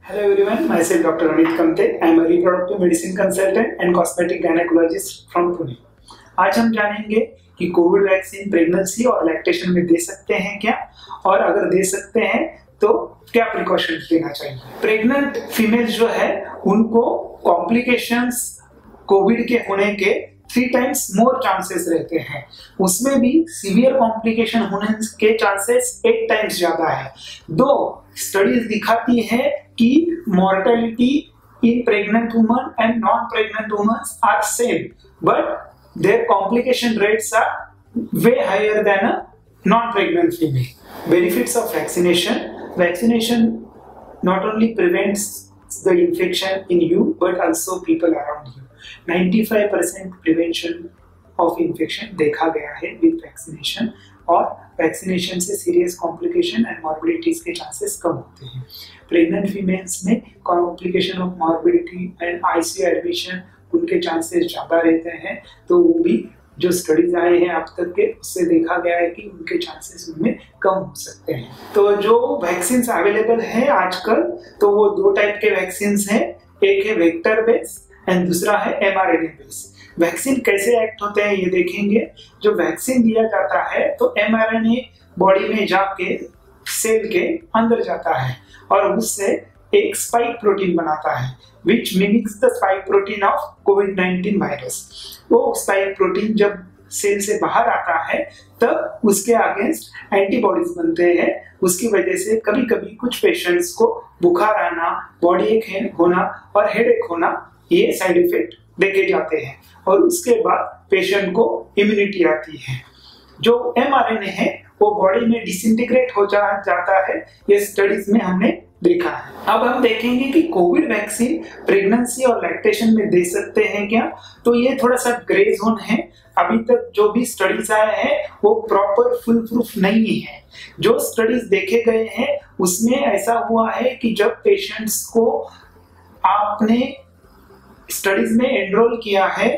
Hello everyone, myself Dr. Amit Kamte. I am a reproductive medicine consultant and cosmetic gynecologist from Pune. आज हम जानेंगे कि Covid vaccine pregnancy और lactation में दे सकते हैं क्या, और अगर दे सकते हैं तो क्या प्रिकॉशंस लेना चाहिए। प्रेग्नेंट फीमेल्स जो है उनको कॉम्प्लिकेशंस कोविड के होने के 3 टाइम्स मोर चांसेस रहते हैं, उसमें भी सीवियर कॉम्प्लिकेशन होने के चांसेस 8 टाइम्स ज्यादा है। दो स्टडीज दिखाती है कि mortality in pregnant women and non pregnant womens are same, but their complication rates are way higher than a non-pregnant female. Benefits of vaccination. Vaccination not only prevents the infection in you but also people around you. 95% prevention of infection देखा गया है with vaccination, और vaccination से serious complication and मॉर्बिडिटीज के chances कम होते हैं। Pregnant females में complication of morbidity and ICU admission उनके चांसेस ज़्यादा रहते हैं, तो वो भी जो स्टडीज आए हैं अब तक के उससे देखा गया है कि उनके चांसेस उनमें कम हो सकते हैं। तो जो वैक्सीन अवेलेबल है आजकल, तो वो 2 टाइप के वैक्सीन हैं, एक है वेक्टर बेस एंड दूसरा है mRNA बेस। वैक्सीन कैसे एक्ट होते हैं ये देखेंगे। जो वैक्सीन दिया जाता है तो mRNA बॉडी में जाके सेल के अंदर जाता है और उससे एक स्पाइक प्रोटीन बनाता है which mimics the spike protein of COVID-19 virus. वो स्पाइक प्रोटीन जब सेल से बाहर आता है तब उसके अगेंस्ट एंटीबॉडीज बनते हैं। उसकी वजह से कभी कभी कुछ पेशेंट्स को बुखार आना, बॉडी एक होना और हेडेक होना, ये साइड इफेक्ट देखे जाते हैं, और उसके बाद पेशेंट को इम्यूनिटी आती है। जो mRNA है वो बॉडी में डिसइंटीग्रेट हो जाता है, ये स्टडीज में हमने देखा है। अब हम देखेंगे कि कोविड वैक्सीन प्रेगनेंसी और लैक्टेशन में दे सकते हैं क्या, तो ये थोड़ा सा ग्रे जोन है। अभी तक जो भी स्टडीज आए हैं वो प्रॉपर फुल प्रूफ नहीं है। जो स्टडीज देखे गए हैं उसमें ऐसा हुआ है कि जब पेशेंट्स को आपने स्टडीज में एनरोल किया है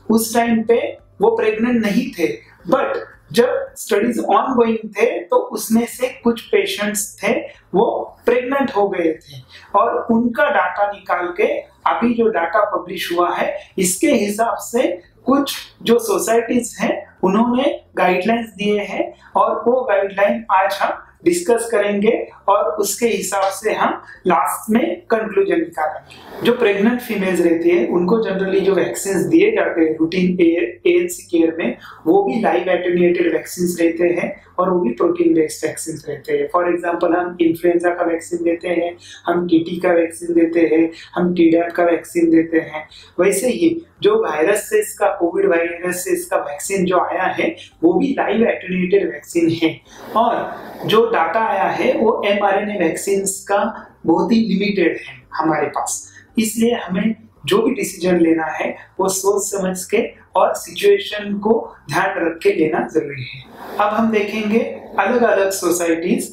उस टाइम पे वो प्रेग्नेंट नहीं थे, बट जब स्टडीज ऑन गोइंग थे तो उसमें से कुछ पेशेंट्स थे वो प्रेग्नेंट हो गए थे, और उनका डाटा निकाल के अभी जो डाटा पब्लिश हुआ है इसके हिसाब से कुछ जो सोसाइटीज हैं उन्होंने गाइडलाइंस दिए हैं, और वो गाइडलाइन आज हम डिस्कस करेंगे और उसके हिसाब से हम लास्ट में कंक्लूजन निकालेंगे। जो प्रेग्नेंट फीमेल्स रहती है उनको जनरली जो वैक्सीन दिए जाते हैं रूटीन एएनसी केयर में, वो भी लाइव एटेन्यूएटेड वैक्सीन रहते हैं और वो भी प्रोटीन बेस्ड वैक्सीन रहते हैं। फॉर एग्जांपल हम इन्फ्लुएंजा का वैक्सीन देते हैं, हम टीटी का वैक्सीन देते हैं, हम टीडैप का वैक्सीन देते हैं। वैसे ही जो वायरस से इसका कोविड वायरस से इसका वैक्सीन जो आया है वो भी लाइव एटेन्यूएटेड वैक्सीन है, और जो डाटा आया है वो mRNA वैक्सीन का बहुत ही लिमिटेड है हमारे पास। इसलिए हमें जो भी डिसीजन लेना है वो सोच समझ के और सिचुएशन को ध्यान रख के लेना जरूरी है। अब हम देखेंगे अलग अलग सोसाइटीज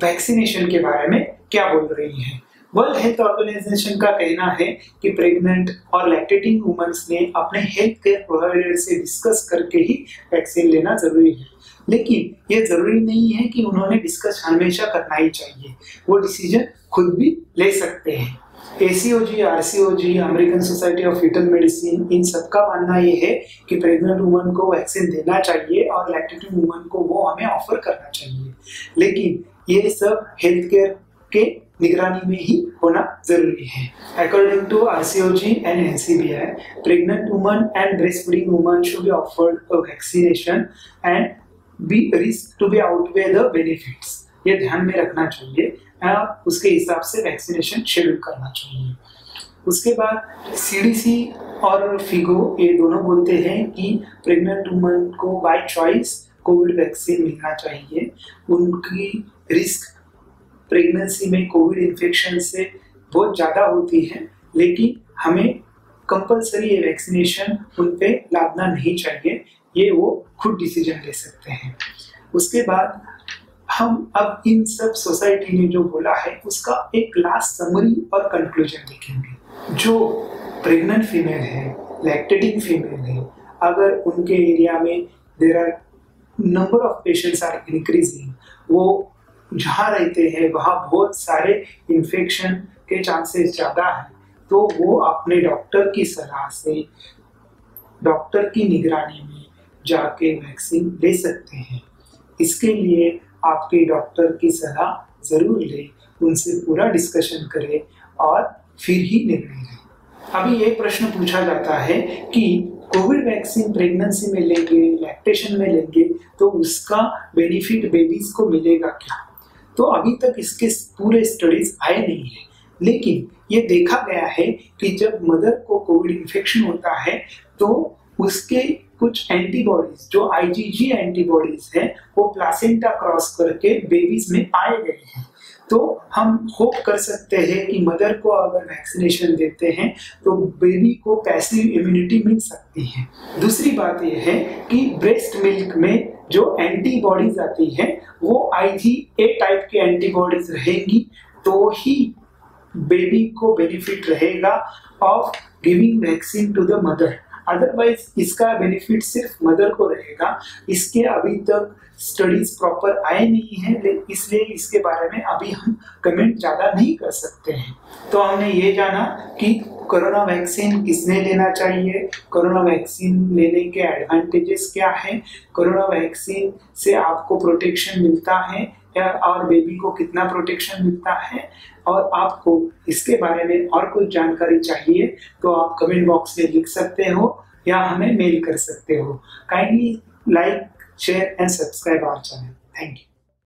वैक्सीनेशन के बारे में क्या बोल रही हैं। वर्ल्ड हेल्थ ऑर्गेनाइजेशन का कहना है कि प्रेग्नेंट और लैक्टेटिंग वुमेन्स ने अपने हेल्थ केयर प्रोवाइडर से डिस्कस करके ही वैक्सीन लेना जरूरी है, लेकिन ये जरूरी नहीं है कि उन्होंने डिस्कस हमेशा करना ही चाहिए, वो डिसीजन खुद भी ले सकते हैं। ACOG, RCOG, American society of foetal medicine, इन सबका मानना ये है कि प्रेग्नेंट वुमन को वैक्सीन देना चाहिए और लैक्टेटिंग वुमन को वो हमें ऑफर करना चाहिए, लेकिन ये सब हेल्थ केयर के निगरानी में ही होना जरूरी है। According to RCOG and NCBI, pregnant women and breastfeeding women should be offered a vaccination and be risk to be outweigh the benefits। ये ध्यान में रखना चाहिए और उसके हिसाब से वैक्सीनेशन शेड्यूल करना चाहिए। उसके बाद CDC और फिगो ये दोनों बोलते हैं कि प्रेग्नेंट वुमन को बाय चॉइस कोविड वैक्सीन मिलना चाहिए। उनकी रिस्क प्रेगनेंसी में कोविड इन्फेक्शन से बहुत ज़्यादा होती है, लेकिन हमें कंपलसरी ये वैक्सीनेशन उन पे लादना नहीं चाहिए, ये वो खुद डिसीजन ले सकते हैं। उसके बाद हम अब इन सब सोसाइटी ने जो बोला है उसका एक लास्ट समरी और कंक्लूजन देखेंगे। जो प्रेग्नेंट फीमेल है, लैक्टेटिंग फीमेल है, अगर उनके एरिया में there are number of patients are increasing, वो जहाँ रहते हैं वहाँ बहुत सारे इन्फेक्शन के चांसेस ज़्यादा है, तो वो अपने डॉक्टर की सलाह से, डॉक्टर की निगरानी में जाके वैक्सीन ले सकते हैं। इसके लिए आपके डॉक्टर की सलाह ज़रूर लें, उनसे पूरा डिस्कशन करें और फिर ही निर्णय लें। अभी ये प्रश्न पूछा जाता है कि कोविड वैक्सीन प्रेगनेंसी में लेंगे, लैक्टेशन में लेंगे तो उसका बेनिफिट बेबीज को मिलेगा क्या? तो अभी तक इसके पूरे स्टडीज आए नहीं है, लेकिन ये देखा गया है कि जब मदर को कोविड इन्फेक्शन होता है तो उसके कुछ एंटीबॉडीज, जो आईजीजी एंटीबॉडीज हैं, वो प्लासेंटा क्रॉस करके बेबीज में पाए गए हैं। तो हम होप कर सकते हैं कि मदर को अगर वैक्सीनेशन देते हैं तो बेबी को पैसिव इम्यूनिटी मिल सकती है। दूसरी बात यह है कि ब्रेस्ट मिल्क में जो एंटीबॉडीज आती है वो IgA टाइप के एंटीबॉडीज रहेंगी, तो ही बेबी को बेनिफिट रहेगा of giving vaccine to the mother. Otherwise इसका बेनिफिट सिर्फ मदर को रहेगा। इसके अभी तक स्टडीज प्रॉपर आए नहीं है, इसलिए इसके बारे में अभी हम कमेंट ज़्यादा नहीं कर सकते हैं। तो हमने ये जाना कि कोरोना वैक्सीन किसने लेना चाहिए, कोरोना वैक्सीन लेने के एडवांटेजेस क्या हैं, कोरोना वैक्सीन से आपको प्रोटेक्शन मिलता है और बेबी को कितना प्रोटेक्शन मिलता है, और आपको इसके बारे में और कुछ जानकारी चाहिए तो आप कमेंट बॉक्स में लिख सकते हो या हमें मेल कर सकते हो। Kindly like, share and subscribe our channel. Thank you.